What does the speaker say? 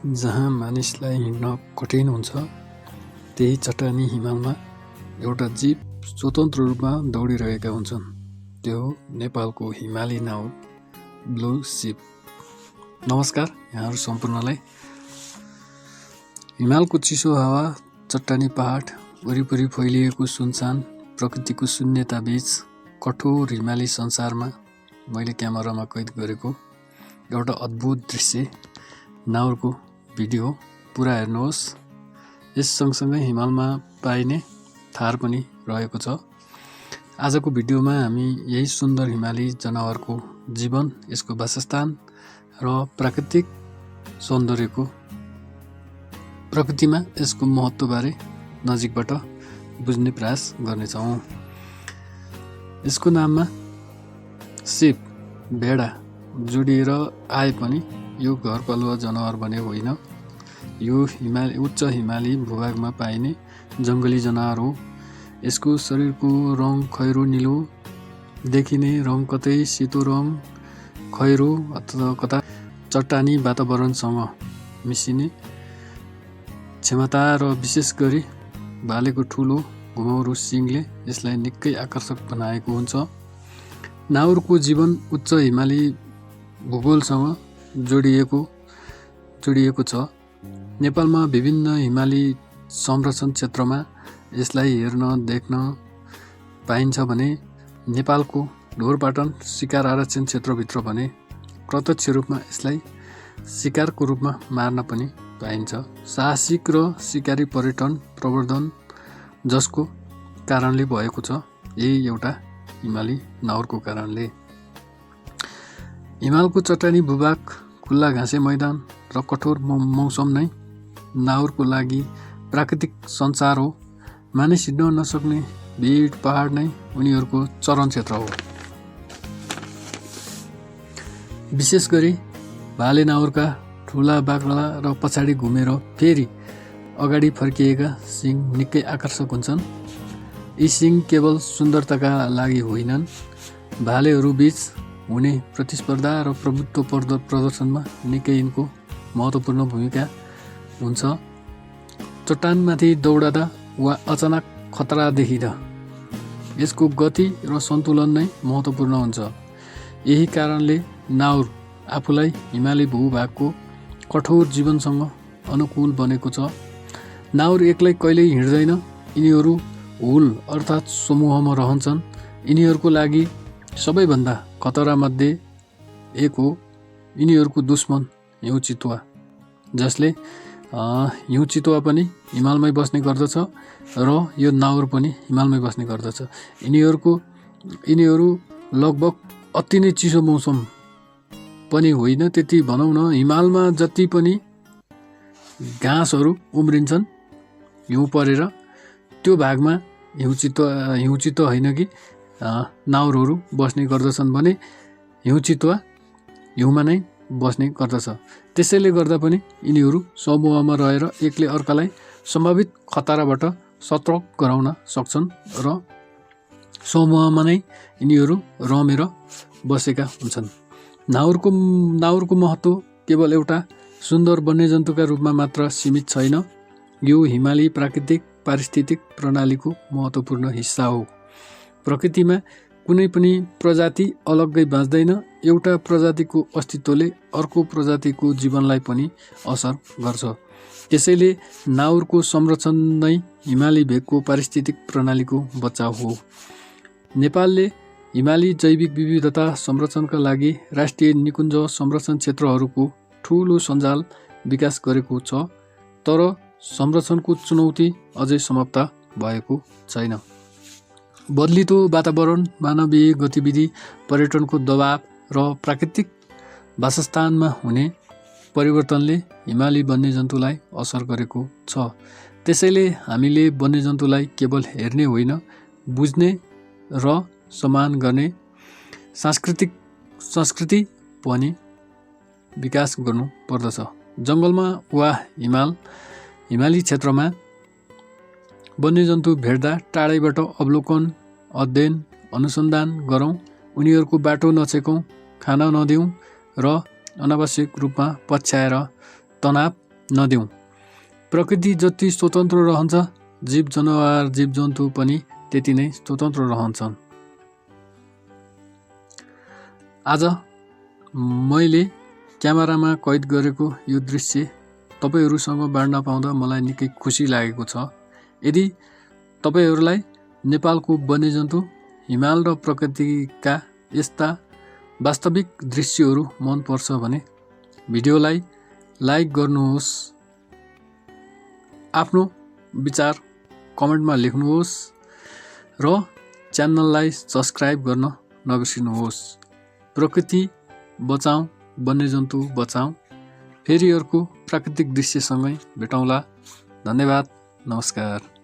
जहाँ मानिसलाई हिँड्न कठिन हुन्छ त्यही चट्टानी हिमालमा एउटा जीव स्वतन्त्र रूपमा दौडिरहेका हुन्छन्। त्यो हो नेपालको हिमाली नाउर ब्लू शिप। नमस्कार यहाँहरू सम्पूर्णलाई। हिमालको चिसो हावा, चट्टानी पहाड, वरिपरि फैलिएको सुनसान प्रकृतिको शून्यता बीच कठोर हिमाली संसारमा मैले क्यामेरामा कैद गरेको एउटा अद्भुत दृश्य नाउरको भिडियो पुरा हेर्नुहोस्। यस सँगसँगै हिमालमा पाइने थार पनि रहेको छ। आजको भिडियोमा हामी यही सुन्दर हिमाली जनावरको जीवन, यसको वासस्थान र प्राकृतिक सौन्दर्यको प्रकृतिमा यसको महत्त्वबारे नजिकबाट बुझ्ने प्रयास गर्नेछौँ। यसको नाममा सिप भेडा जोडिएर आए पनि यो घरपालुवा जनावर भने होइन। यो उच्च हिमाली भूभागमा पाइने जङ्गली जनावर हो। यसको शरीरको रङ खैरो निलो देखिने, रङ कतै सेतो रङ खैरो अथवा कता चट्टानी वातावरणसँग मिसिने क्षमता र विशेष गरी भालेको ठुलो घुमाउरो सिङले यसलाई निकै आकर्षक बनाएको हुन्छ। नाउरको जीवन उच्च हिमाली भूगोलसँग जोडिएको छ। नेपालमा विभिन्न हिमाली संरक्षण क्षेत्रमा यसलाई हेर्न देख्न पाइन्छ भने नेपालको ढोरपाटन शिकार आरक्षण क्षेत्रभित्र भने प्रत्यक्ष रूपमा यसलाई शिकारको रूपमा मार्न पनि पाइन्छ। साहसिक र शिकारी पर्यटन प्रवर्धन जसको कारणले भएको छ, यही एउटा हिमाली नाउरको कारणले। हिमालको चट्टानी भूभाग, खुल्ला घाँसे मैदान र कठोर मौसम नै नाउरको लागि प्राकृतिक संसार हो। मानिस हिँड्न नसक्ने भिड पहाड नै उनीहरूको चरण क्षेत्र हो। विशेष गरी भाले नाउरका ठुला बाक्ला र पछाडि घुमेर फेरि अगाडि फर्किएका सिङ निकै आकर्षक हुन्छन्। यी सिङ केवल सुन्दरताका लागि होइनन्, भालेहरू बीच हुने प्रतिस्पर्धा र प्रभुत्व प्रदर्शनमा निकै यिनको महत्त्वपूर्ण भूमिका हुन्छ। चट्टानमाथि दौडदा वा अचानक खतरा देखिँदा यसको गति र सन्तुलन नै महत्त्वपूर्ण हुन्छ। यही कारणले नाउर आफूलाई हिमाली भूभागको कठोर जीवनसँग अनुकूल बनेको छ। नाउर एक्लै कहिल्यै हिँड्दैन, यिनीहरू हुल अर्थात् समूहमा रहन्छन्। यिनीहरूको लागि सबैभन्दा खतरामध्ये एक हो यिनीहरूको दुश्मन हिउँ चितुवा, जसले हिउँ चितुवा पनि हिमालमै बस्ने गर्दछ र यो नाउर पनि हिमालमै बस्ने गर्दछ। यिनीहरू लगभग अति नै चिसो मौसम पनि होइन, त्यति भनौँ न, हिमालमा जति पनि घाँसहरू उम्रिन्छन् हिउँ परेर त्यो भागमा हिउँ चितुवा होइन कि नाउरहरू बस्ने गर्दछन् भने हिउँ चितुवा हिउँमा नै बस्ने गर्दछ। त्यसैले गर्दा पनि यिनीहरू समूहमा रहेर एकले अर्कालाई सम्भावित खतराबाट सतर्क गराउन सक्छन् र समूहमा नै यिनीहरू रमेर बसेका हुन्छन्। नाउरको महत्त्व केवल एउटा सुन्दर वन्यजन्तुका रूपमा मात्र सीमित छैन, यो हिमाली प्राकृतिक पारिस्थितिक प्रणालीको महत्त्वपूर्ण हिस्सा हो। प्रकृतिमा कुनै पनि प्रजाति अलग्गै बाँच्दैन। एउटा प्रजातिको अस्तित्वले अर्को प्रजातिको जीवनलाई पनि असर गर्छ। त्यसैले नाउरको संरक्षण नै हिमाली भेगको पारिस्थितिक प्रणालीको बचाउ हो। नेपालले हिमाली जैविक विविधता संरक्षणका लागि राष्ट्रिय निकुञ्ज संरक्षण क्षेत्रहरूको ठुलो सञ्जाल विकास गरेको छ, तर संरक्षणको चुनौती अझै समाप्त भएको छैन। बदलिदो वातावरण, मानवीय गतिविधि, पर्यटनको दबाव र प्राकृतिक वासस्थानमा हुने परिवर्तनले हिमाली वन्यजन्तुलाई असर गरेको छ। त्यसैले हामीले वन्यजन्तुलाई केवल हेर्ने होइन, बुझ्ने र सम्मान गर्ने संस्कृति पनि विकास गर्नु पर्दछ। जङ्गलमा वा हिमाली क्षेत्रमा वन्यजन्तु भेट्दा टाढैबाट अवलोकन, अध्ययन, अनुसन्धान गरौँ, उनीहरूको बाटो नछेकौँ, खान नदिउँ र अनावश्यक रूपमा पछ्याएर तनाव नदेऊ। प्रकृति जति स्वतन्त्र रहन्छ, जीव जनावर जीव जन्तु पनि त्यति नै स्वतन्त्र रहन्छन्। आज मैले क्यामेरामा कैद गरेको यो दृश्य तपाईहरुसँग बाँड्न पाउँदा मलाई निकै खुसी लागेको छ। यदि तपाईहरुलाई नेपालको वन्यजन्तु, हिमाल र प्रकृतिका यस्ता वास्तविक दृश्यहरू मन पर्छ भने भिडियोलाई लाइक गर्नुहोस्, आफ्नो विचार कमेन्टमा लेख्नुहोस् र च्यानललाई सब्स्क्राइब गर्न नबिर्सिनुहोस्। प्रकृति बचाऊ, वन्यजन्तु बचाऊ। फेरि अर्को प्राकृतिक दृश्यसँगै भेटौँला। धन्यवाद, नमस्कार।